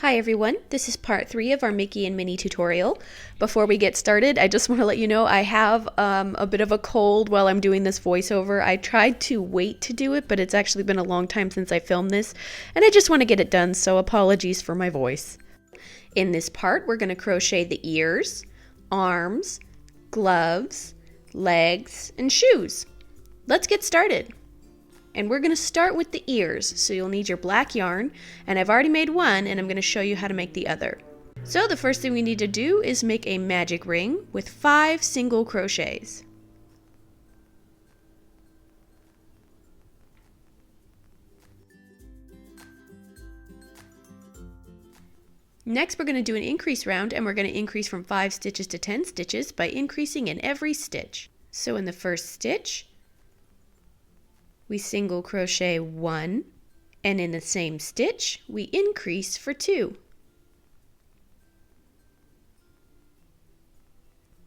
Hi everyone, this is part 3 of our Mickey and Minnie tutorial. Before we get started, I just want to let you know I have a bit of a cold while I'm doing this voiceover. I tried to wait to do it, but it's actually been a long time since I filmed this, and I just want to get it done, so apologies for my voice. In this part, we're going to crochet the ears, arms, gloves, legs, and shoes. Let's get started. And we're going to start with the ears, so you'll need your black yarn, and I've already made one and I'm going to show you how to make the other. So the first thing we need to do is make a magic ring with 5 single crochets. Next we're going to do an increase round, and we're going to increase from 5 stitches to 10 stitches by increasing in every stitch. So in the first stitch, we single crochet 1, and in the same stitch we increase for 2,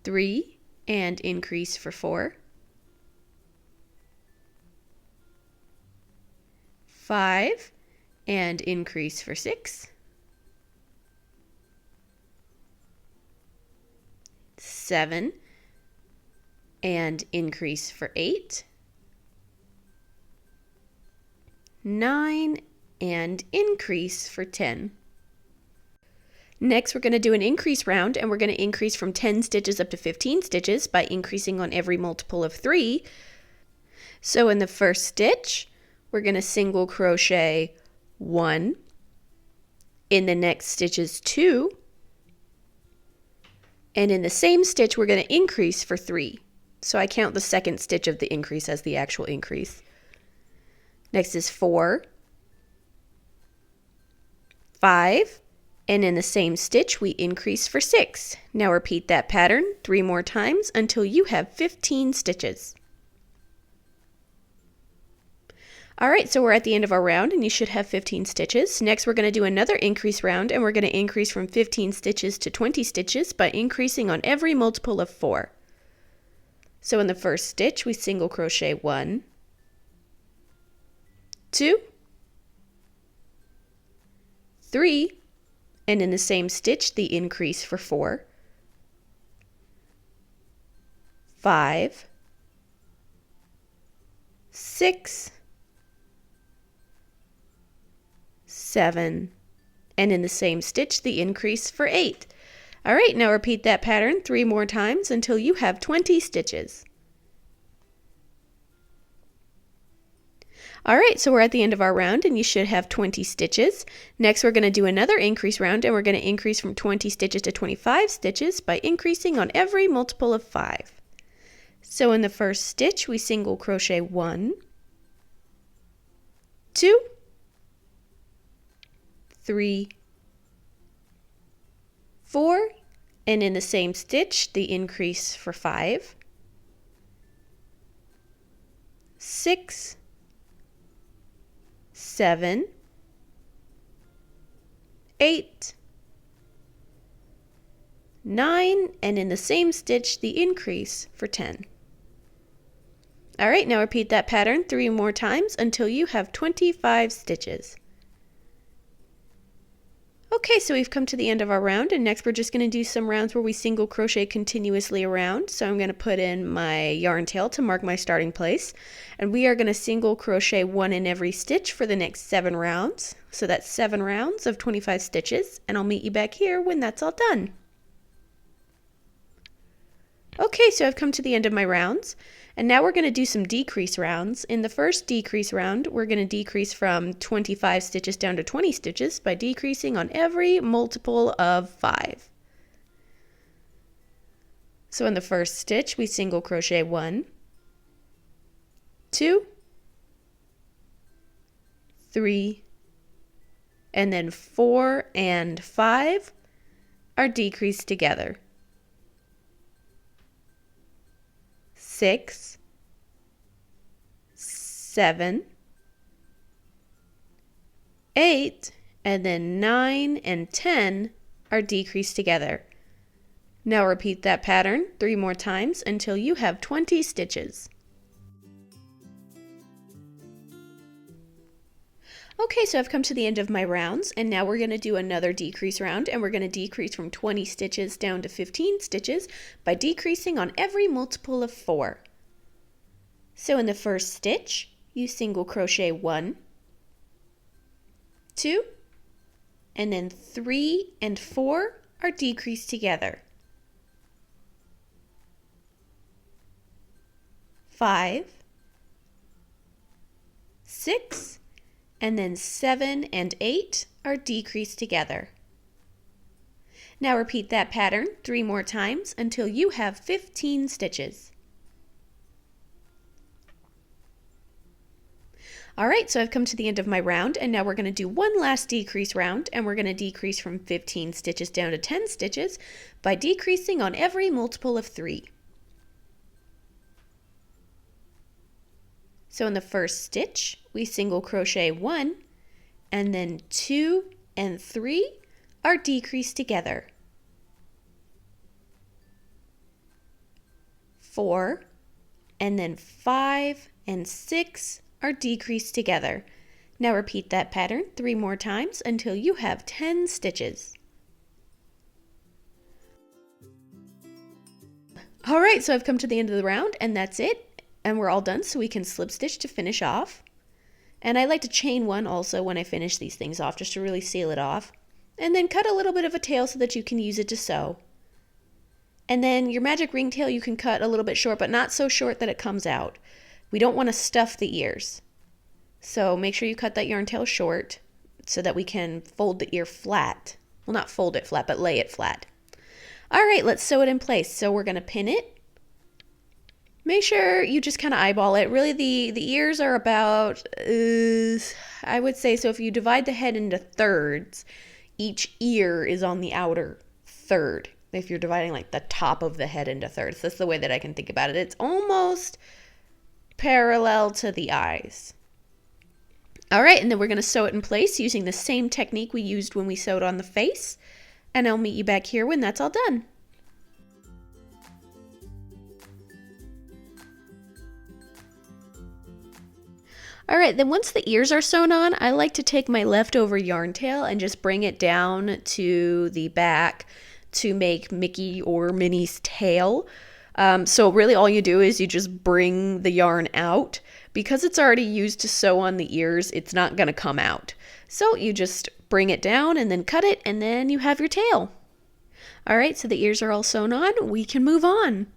3, and increase for 4, 5, and increase for 6, 7, and increase for 8, 9, and increase for 10. Next we're going to do an increase round, and we're going to increase from 10 stitches up to 15 stitches by increasing on every multiple of 3. So in the first stitch we're going to single crochet 1, in the next stitch is 2, and in the same stitch we're going to increase for 3. So I count the second stitch of the increase as the actual increase. Next is 4, 5, and in the same stitch we increase for 6. Now repeat that pattern 3 more times until you have 15 stitches. Alright, so we're at the end of our round and you should have 15 stitches. Next we're going to do another increase round, and we're going to increase from 15 stitches to 20 stitches by increasing on every multiple of 4. So in the first stitch we single crochet 1, 2, 3, and in the same stitch the increase for 4, 5, 6, 7, and in the same stitch the increase for 8. Alright, now repeat that pattern 3 more times until you have 20 stitches. Alright, so we're at the end of our round and you should have 20 stitches. Next we're going to do another increase round, and we're going to increase from 20 stitches to 25 stitches by increasing on every multiple of 5. So in the first stitch we single crochet 1, 2, 3, 4, and in the same stitch the increase for 5, 6, 7, 8, 9, and in the same stitch the increase for 10. Alright, now repeat that pattern 3 more times until you have 25 stitches. Okay, so we've come to the end of our round, and next we're just going to do some rounds where we single crochet continuously around. So I'm going to put in my yarn tail to mark my starting place, and we are going to single crochet 1 in every stitch for the next 7 rounds. So that's 7 rounds of 25 stitches, and I'll meet you back here when that's all done. Okay, so I've come to the end of my rounds, and now we're going to do some decrease rounds. In the first decrease round, we're going to decrease from 25 stitches down to 20 stitches by decreasing on every multiple of 5. So in the first stitch, we single crochet 1, 2, 3, and then 4 and 5 are decreased together. 6, 7, 8, and then 9 and 10 are decreased together. Now repeat that pattern 3 more times until you have 20 stitches. Okay, so I've come to the end of my rounds, and now we're going to do another decrease round, and we're going to decrease from 20 stitches down to 15 stitches by decreasing on every multiple of 4. So in the first stitch, you single crochet 1, 2, and then 3 and 4 are decreased together. 5, 6, and then 7 and 8 are decreased together. Now repeat that pattern 3 more times until you have 15 stitches. Alright, so I've come to the end of my round, and now we're going to do one last decrease round, and we're going to decrease from 15 stitches down to 10 stitches by decreasing on every multiple of 3. So in the first stitch, we single crochet 1, and then 2 and 3 are decreased together. 4, and then 5 and 6 are decreased together. Now repeat that pattern 3 more times until you have 10 stitches. Alright, so I've come to the end of the round, and that's it. And we're all done, so we can slip stitch to finish off. And I like to chain 1 also when I finish these things off, just to really seal it off. And then cut a little bit of a tail so that you can use it to sew. And then your magic ring tail you can cut a little bit short, but not so short that it comes out. We don't want to stuff the ears. So make sure you cut that yarn tail short so that we can fold the ear flat. Well, not fold it flat, but lay it flat. Alright, let's sew it in place. So we're going to pin it. Make sure you just kind of eyeball it. Really, the ears are about, I would say, so if you divide the head into thirds, each ear is on the outer third. If you're dividing like the top of the head into thirds, that's the way that I can think about it. It's almost parallel to the eyes. All right, and then we're going to sew it in place using the same technique we used when we sewed on the face. And I'll meet you back here when that's all done. Alright, then once the ears are sewn on, I like to take my leftover yarn tail and just bring it down to the back to make Mickey or Minnie's tail. So really all you do is you just bring the yarn out. Because it's already used to sew on the ears, it's not going to come out. So you just bring it down and then cut it, and then you have your tail. Alright, so the ears are all sewn on. We can move on.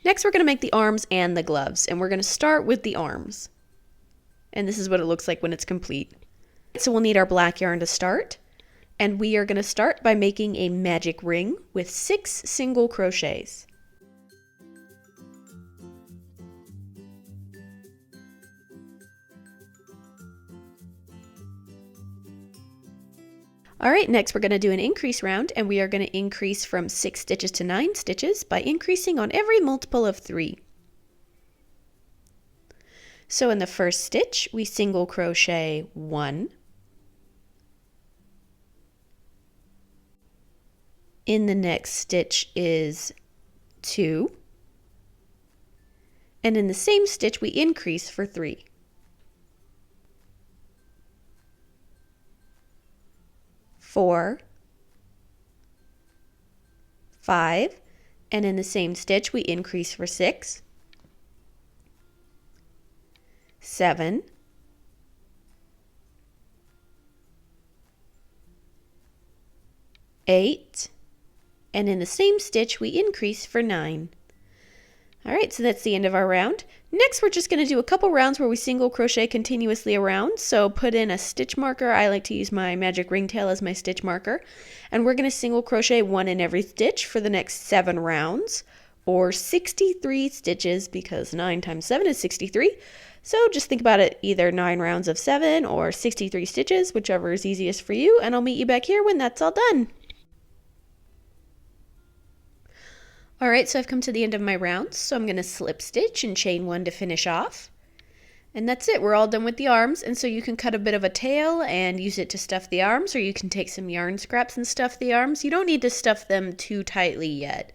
Next we're going to make the arms and the gloves, and we're going to start with the arms. And this is what it looks like when it's complete. So we'll need our black yarn to start. And we are going to start by making a magic ring with 6 single crochets. Alright, next we're going to do an increase round, and we are going to increase from 6 stitches to 9 stitches by increasing on every multiple of 3. So in the first stitch, we single crochet 1. In the next stitch is 2. And in the same stitch, we increase for 3. 4, 5, and in the same stitch, we increase for 6. 7, 8, and in the same stitch we increase for 9. Alright, so that's the end of our round. Next we're just going to do a couple rounds where we single crochet continuously around. So put in a stitch marker. I like to use my magic ringtail as my stitch marker. And we're going to single crochet 1 in every stitch for the next 7 rounds, or 63 stitches, because 9 times 7 is 63. So just think about it, either 9 rounds of 7 or 63 stitches, whichever is easiest for you, and I'll meet you back here when that's all done. Alright, so I've come to the end of my rounds, so I'm going to slip stitch and chain 1 to finish off. And that's it, we're all done with the arms, and so you can cut a bit of a tail and use it to stuff the arms, or you can take some yarn scraps and stuff the arms. You don't need to stuff them too tightly yet.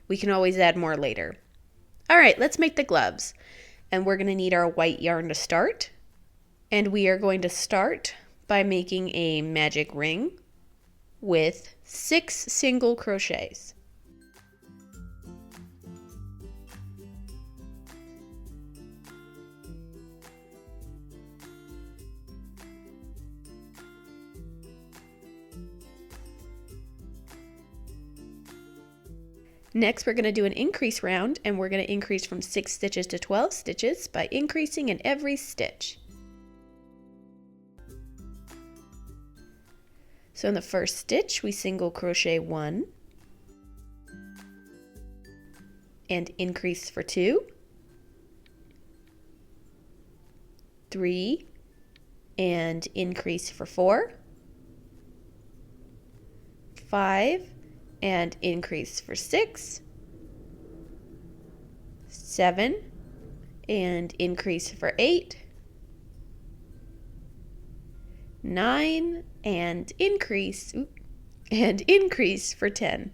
We can always add more later. Alright, let's make the gloves. And we're going to need our white yarn to start. And we are going to start by making a magic ring with 6 single crochets. Next, we're going to do an increase round, and we're going to increase from 6 stitches to 12 stitches by increasing in every stitch. So in the first stitch, we single crochet 1 and increase for 2, 3 and increase for 4, 5 and increase for 6, 7 and increase for 8, 9 and increase for 10,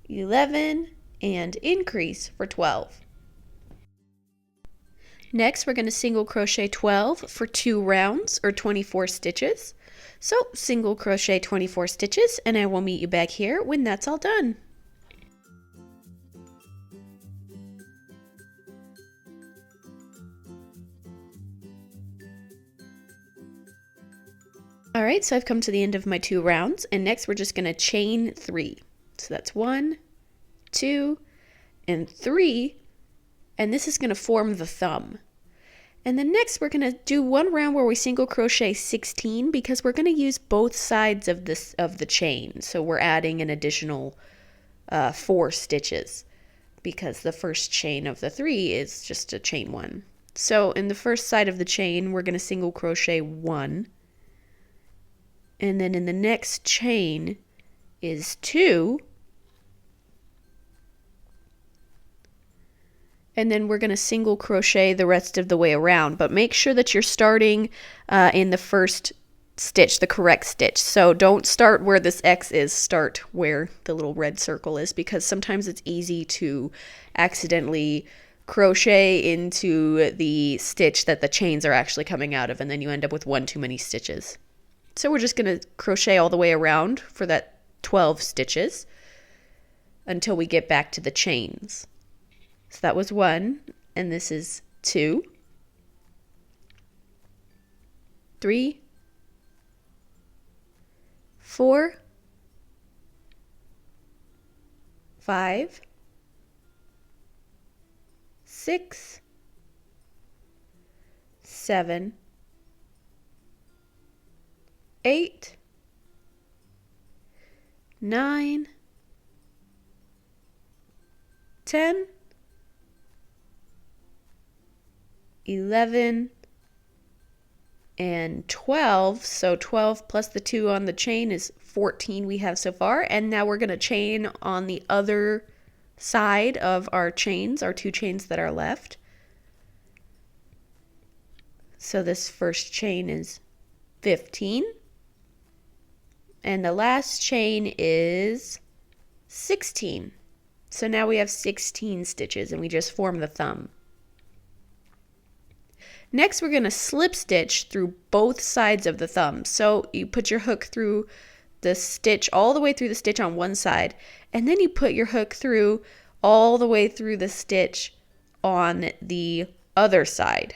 11 and increase for 12. Next, we're going to single crochet 12 for 2 rounds or 24 stitches. So single crochet 24 stitches, and I will meet you back here when that's all done. All right, so I've come to the end of my 2 rounds, and next we're just going to chain 3. So that's 1, 2, and 3, and this is going to form the thumb. And then next we're going to do 1 round where we single crochet 16 because we're going to use both sides of the chain. So we're adding an additional 4 stitches because the first chain of the 3 is just a chain 1. So in the first side of the chain we're going to single crochet 1, and then in the next chain is 2, and then we're going to single crochet the rest of the way around, but make sure that you're starting in the first stitch, the correct stitch. So don't start where this X is, start where the little red circle is, because sometimes it's easy to accidentally crochet into the stitch that the chains are actually coming out of, and then you end up with one too many stitches. So we're just going to crochet all the way around for that 12 stitches until we get back to the chains. So that was 1, and this is 2, 3, 4, 5, 6, 7, 8, 9, 10, 11, and 12. So 12 plus the 2 on the chain is 14 we have so far. And now we're going to chain on the other side of our chains, our 2 chains that are left. So this first chain is 15. And the last chain is 16. So now we have 16 stitches, and we just form the thumb. Next, we're going to slip stitch through both sides of the thumb. So you put your hook through the stitch, all the way through the stitch on one side, and then you put your hook through all the way through the stitch on the other side.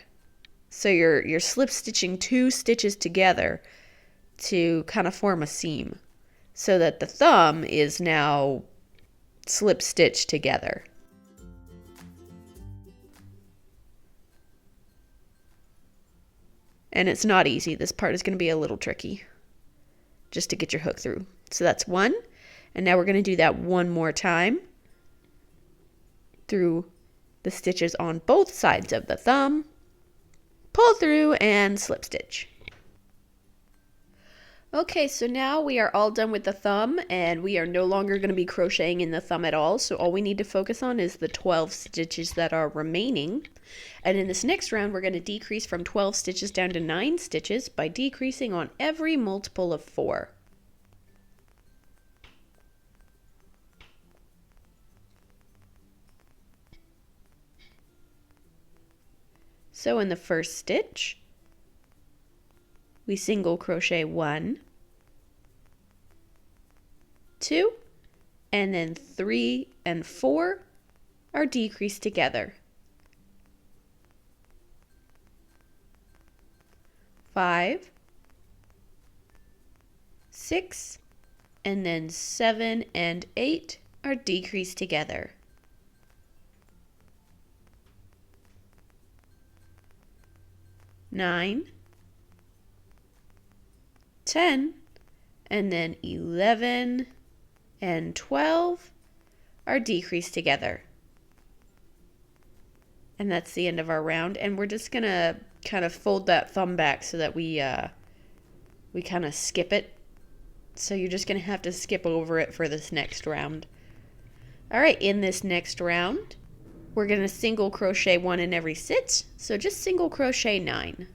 So you're slip stitching 2 stitches together to kind of form a seam so that the thumb is now slip stitched together. And it's not easy. This part is going to be a little tricky just to get your hook through. So that's 1. And now we're going to do that 1 more time through the stitches on both sides of the thumb. Pull through and slip stitch. Okay, so now we are all done with the thumb, and we are no longer going to be crocheting in the thumb at all. So all we need to focus on is the 12 stitches that are remaining. And in this next round, we're going to decrease from 12 stitches down to 9 stitches by decreasing on every multiple of 4. So in the first stitch, we single crochet 1, 2, and then 3 and 4 are decreased together. 5, 6, and then 7 and 8 are decreased together. 9, 10, and then 11 and 12 are decreased together. And that's the end of our round, and we're just gonna kind of fold that thumb back so that we kind of skip it. So you're just gonna have to skip over it for this next round. All right, in this next round, we're gonna single crochet 1 in every stitch, so just single crochet 9.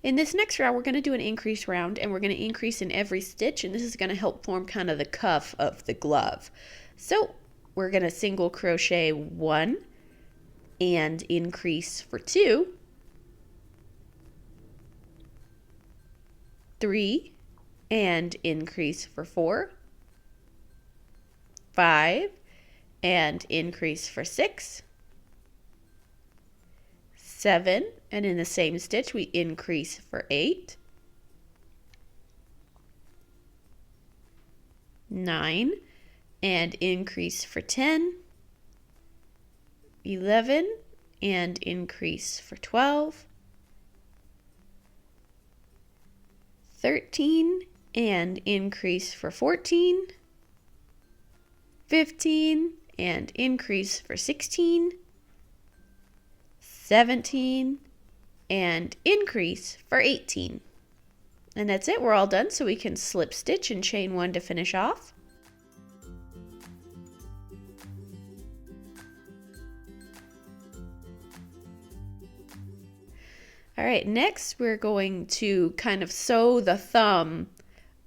In this next round, we're going to do an increase round, and we're going to increase in every stitch, and this is going to help form kind of the cuff of the glove. So we're going to single crochet 1 and increase for 2, 3 and increase for 4, 5 and increase for 6, 7, and in the same stitch we increase for 8, 9 and increase for 10, 11 and increase for 12, 13 and increase for 14, 15 and increase for 16, 17 and increase for 18. And that's it, we're all done, so we can slip stitch and chain 1 to finish off. All right, next we're going to kind of sew the thumb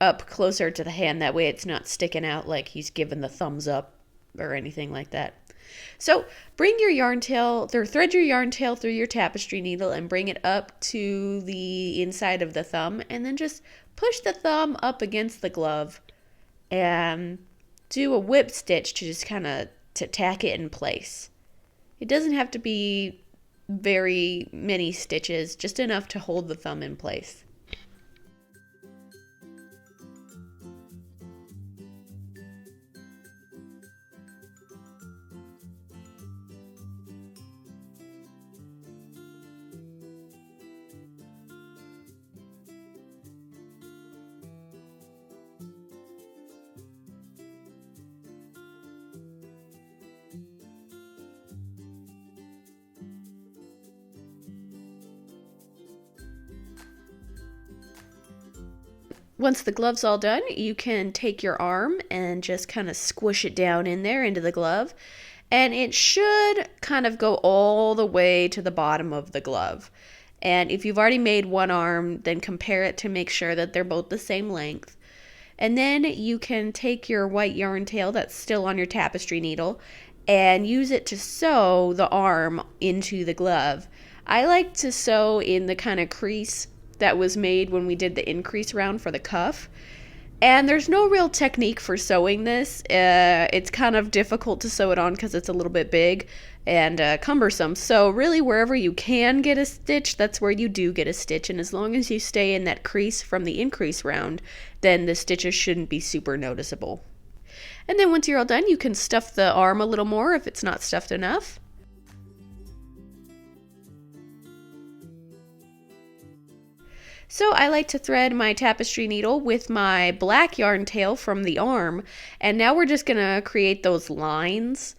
up closer to the hand, that way it's not sticking out like he's giving the thumbs up or anything like that. So bring your yarn tail, or thread your yarn tail through your tapestry needle and bring it up to the inside of the thumb, and then just push the thumb up against the glove and do a whip stitch to just kind of to tack it in place. It doesn't have to be very many stitches, just enough to hold the thumb in place. Once the glove's all done, you can take your arm and just kind of squish it down in there into the glove, and it should kind of go all the way to the bottom of the glove. And if you've already made one arm, then compare it to make sure that they're both the same length. And then you can take your white yarn tail that's still on your tapestry needle and use it to sew the arm into the glove. I like to sew in the kind of crease that was made when we did the increase round for the cuff. And there's no real technique for sewing this. It's kind of difficult to sew it on because it's a little bit big and cumbersome. So really wherever you can get a stitch, that's where you do get a stitch. And as long as you stay in that crease from the increase round, then the stitches shouldn't be super noticeable. And then once you're all done, you can stuff the arm a little more if it's not stuffed enough. So I like to thread my tapestry needle with my black yarn tail from the arm, and now we're just gonna create those lines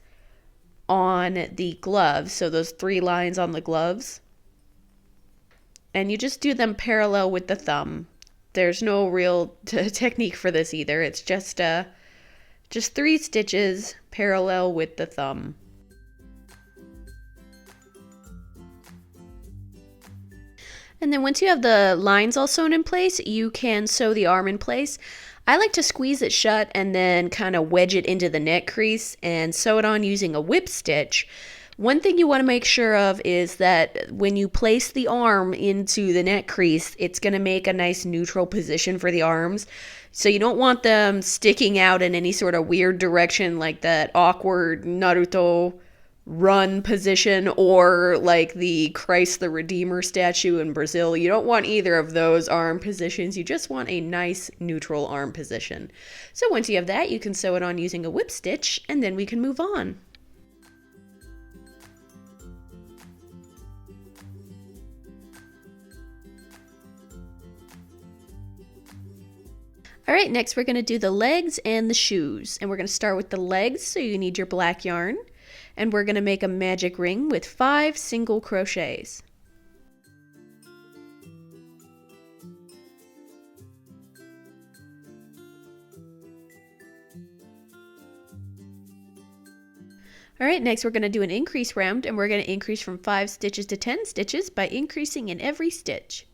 on the gloves, so those 3 lines on the gloves, and you just do them parallel with the thumb. There's no real technique for this either, it's just 3 stitches parallel with the thumb. And then once you have the lines all sewn in place, you can sew the arm in place. I like to squeeze it shut and then kind of wedge it into the neck crease and sew it on using a whip stitch. One thing you want to make sure of is that when you place the arm into the neck crease, it's going to make a nice neutral position for the arms. So you don't want them sticking out in any sort of weird direction like that awkward Naruto run position or like the Christ the Redeemer statue in Brazil. You don't want either of those arm positions. You just want a nice neutral arm position. So once you have that, you can sew it on using a whip stitch, and then we can move on. All right, next we're going to do the legs and the shoes. And we're going to start with the legs, so you need your black yarn. And we're going to make a magic ring with 5 single crochets. All right, next we're going to do an increase round, and we're going to increase from 5 stitches to 10 stitches by increasing in every stitch.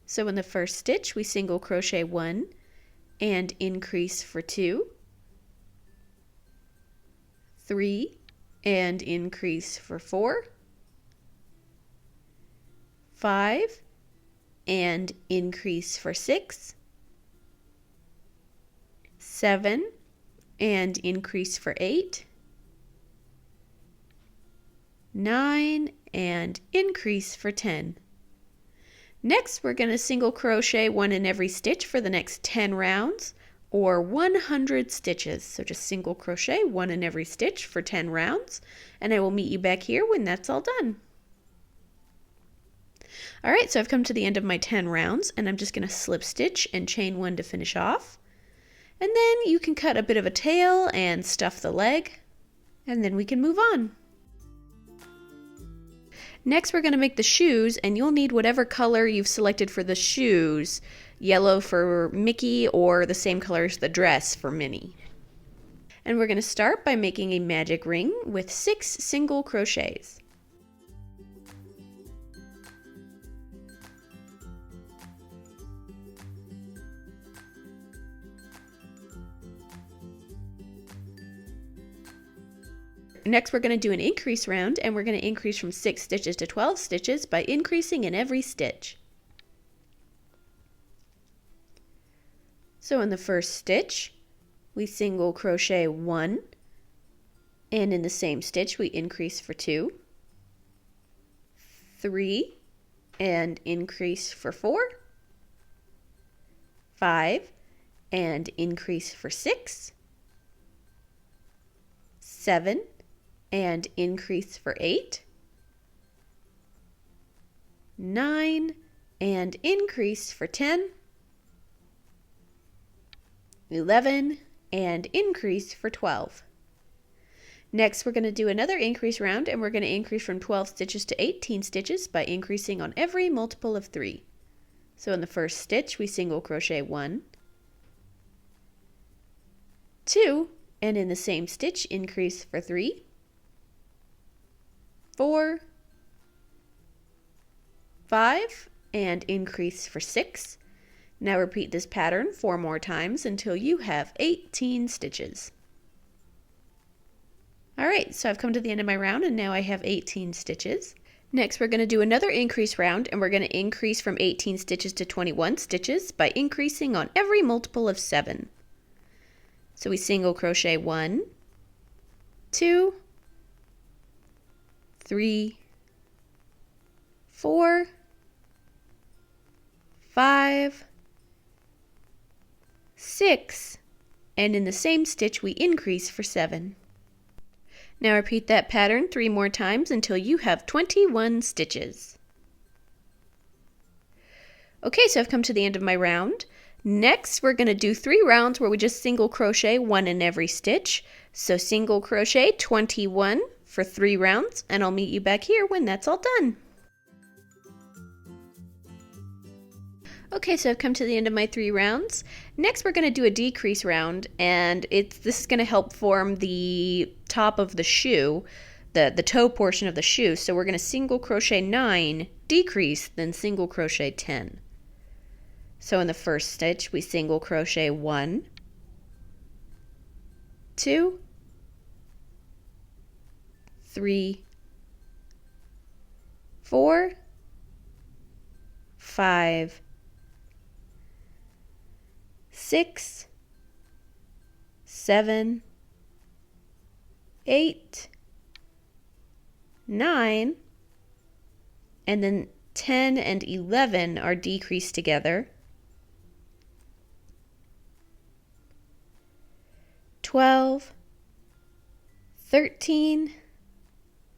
So in the first stitch, we single crochet 1 and increase for 2, 3 and increase for 4, 5 and increase for 6, 7 and increase for 8, 9 and increase for 10. Next, we're going to single crochet 1 in every stitch for the next 10 rounds, or 100 stitches. So just single crochet 1 in every stitch for 10 rounds, and I will meet you back here when that's all done. All right, so I've come to the end of my 10 rounds, and I'm just going to slip stitch and chain 1 to finish off. And then you can cut a bit of a tail and stuff the leg, and then we can move on. Next, we're going to make the shoes, and you'll need whatever color you've selected for the shoes. Yellow for Mickey or the same color as the dress for Minnie. And we're going to start by making a magic ring with 6 single crochets. Next, we're going to do an increase round, and we're going to increase from 6 stitches to 12 stitches by increasing in every stitch. So in the first stitch, we single crochet 1, and in the same stitch we increase for 2, 3, and increase for 4, 5, and increase for 6, 7, and increase for 8, 9, and increase for 10, 11, and increase for 12. Next, we're going to do another increase round, and we're going to increase from 12 stitches to 18 stitches by increasing on every multiple of 3. So in the first stitch, we single crochet 1, 2, and in the same stitch, increase for 3, 4, 5, and increase for 6. Now repeat this pattern 4 more times until you have 18 stitches. Alright, so I've come to the end of my round, and now I have 18 stitches. Next, we're going to do another increase round, and we're going to increase from 18 stitches to 21 stitches by increasing on every multiple of 7. So we single crochet 1, 2, 3, 4, 5, 6, and in the same stitch we increase for 7. Now repeat that pattern 3 more times until you have 21 stitches. Okay, so I've come to the end of my round. Next, we're going to do 3 rounds where we just single crochet 1 in every stitch. So single crochet 21 for 3 rounds, and I'll meet you back here when that's all done. Okay, so I've come to the end of my 3 rounds. Next, we're going to do a decrease round, and this is going to help form the top of the shoe. the toe portion of the shoe. So we're going to single crochet 9, decrease, then single crochet 10. So in the first stitch, we single crochet 1, 2, 3, 4, 5, 6, 7, 8, 9, and then 10 and 11 are decreased together. 12, 13,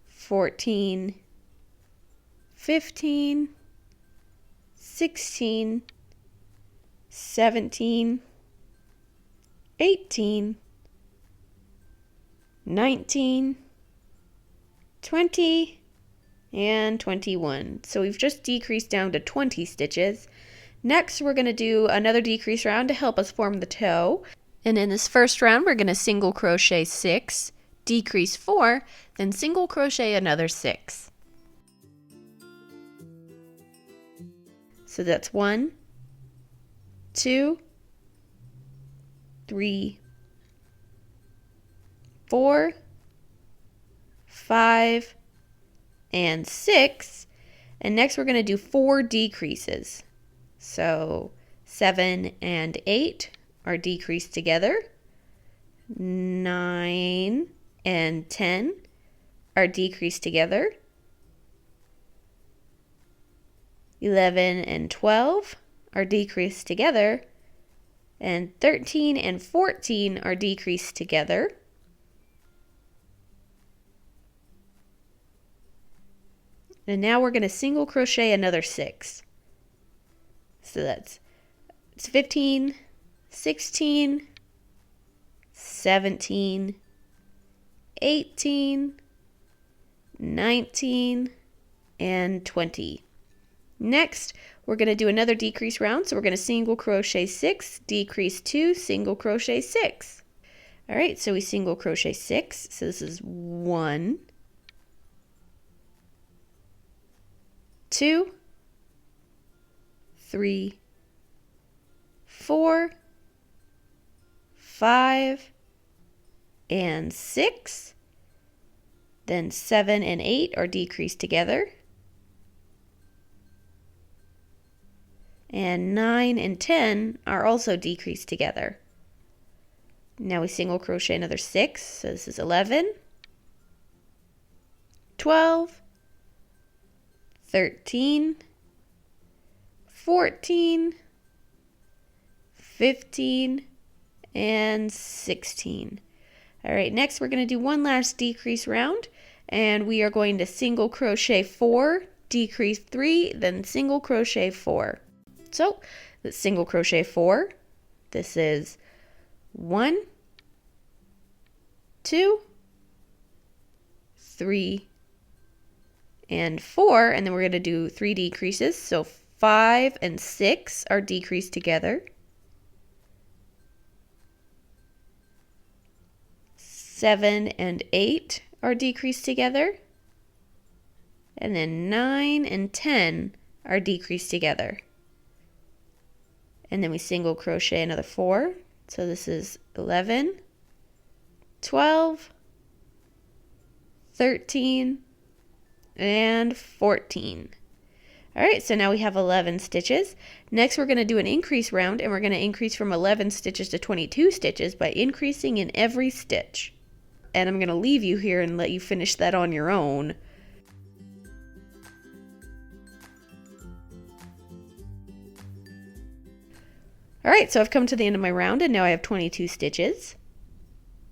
14, 15, 16, 17, 18, 19, 20, and 21. So we've just decreased down to 20 stitches. Next, we're going to do another decrease round to help us form the toe. And in this first round, we're going to single crochet 6, decrease 4, then single crochet another 6. So that's 1, 2, 3, 4, 5, and 6. And next we're going to do 4 decreases. So 7 and 8 are decreased together. 9 and 10 are decreased together. 11 and 12 are decreased together. And 13 and 14 are decreased together. And now we're going to single crochet another 6. So it's 15, 16, 17, 18, 19, and 20. Next, we're going to do another decrease round. So we're going to single crochet 6, decrease 2, single crochet 6. All right, so we single crochet 6. So this is 1, 2, 3, 4, 5, and 6. Then 7 and 8 are decreased together. And 9 and 10 are also decreased together. Now we single crochet another 6. So this is 11, 12, 13, 14, 15, and 16. All right, next we're going to do one last decrease round, and we are going to single crochet 4, decrease 3, then single crochet 4. So let's single crochet 4. This is 1, 2, 3, and 4, and then we're going to do 3 decreases. So 5 and 6 are decreased together. 7 and 8 are decreased together. And then 9 and 10 are decreased together. And then we single crochet another 4. So this is 11, 12, 13, and 14. All right, so now we have 11 stitches. Next, we're going to do an increase round, and we're going to increase from 11 stitches to 22 stitches by increasing in every stitch. And I'm going to leave you here and let you finish that on your own. All right, so I've come to the end of my round, and now I have 22 stitches.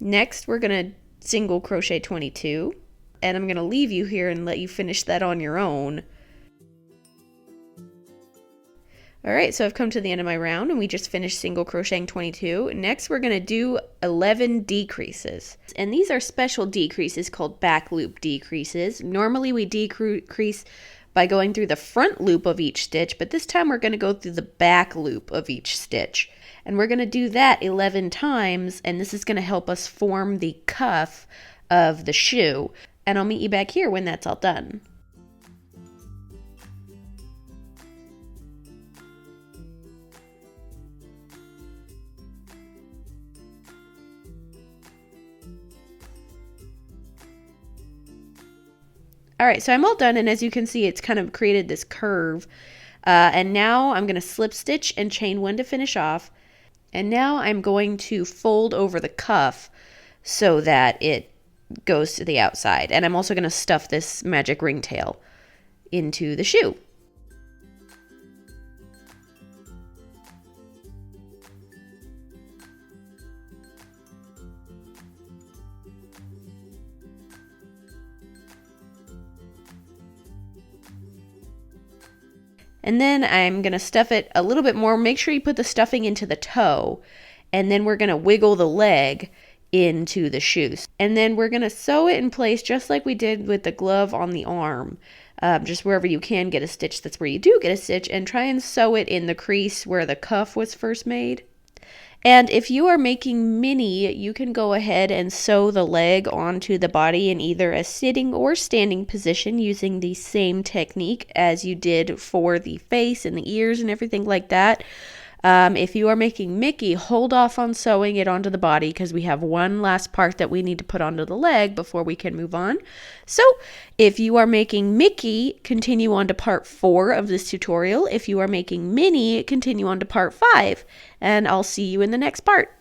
Next, we're going to single crochet 22, and I'm going to leave you here and let you finish that on your own. All right, so I've come to the end of my round, and we just finished single crocheting 22. Next, we're going to do 11 decreases. And these are special decreases called back loop decreases. Normally, we decrease by going through the front loop of each stitch, but this time we're going to go through the back loop of each stitch. And we're going to do that 11 times, and this is going to help us form the cuff of the shoe. and I'll meet you back here when that's all done. All right, so I'm all done, and as you can see, it's kind of created this curve. And now I'm going to slip stitch and chain 1 to finish off. And now I'm going to fold over the cuff so that it goes to the outside. And I'm also going to stuff this magic ringtail into the shoe. And then I'm going to stuff it a little bit more. Make sure you put the stuffing into the toe. And then we're going to wiggle the leg into the shoes. And then we're going to sew it in place just like we did with the glove on the arm. Just wherever you can get a stitch, that's where you do get a stitch. And try and sew it in the crease where the cuff was first made. And if you are making Minnie, you can go ahead and sew the leg onto the body in either a sitting or standing position using the same technique as you did for the face and the ears and everything like that. If you are making Mickey, hold off on sewing it onto the body because we have one last part that we need to put onto the leg before we can move on. So if you are making Mickey, continue on to part 4 of this tutorial. If you are making Minnie, continue on to part 5. And I'll see you in the next part.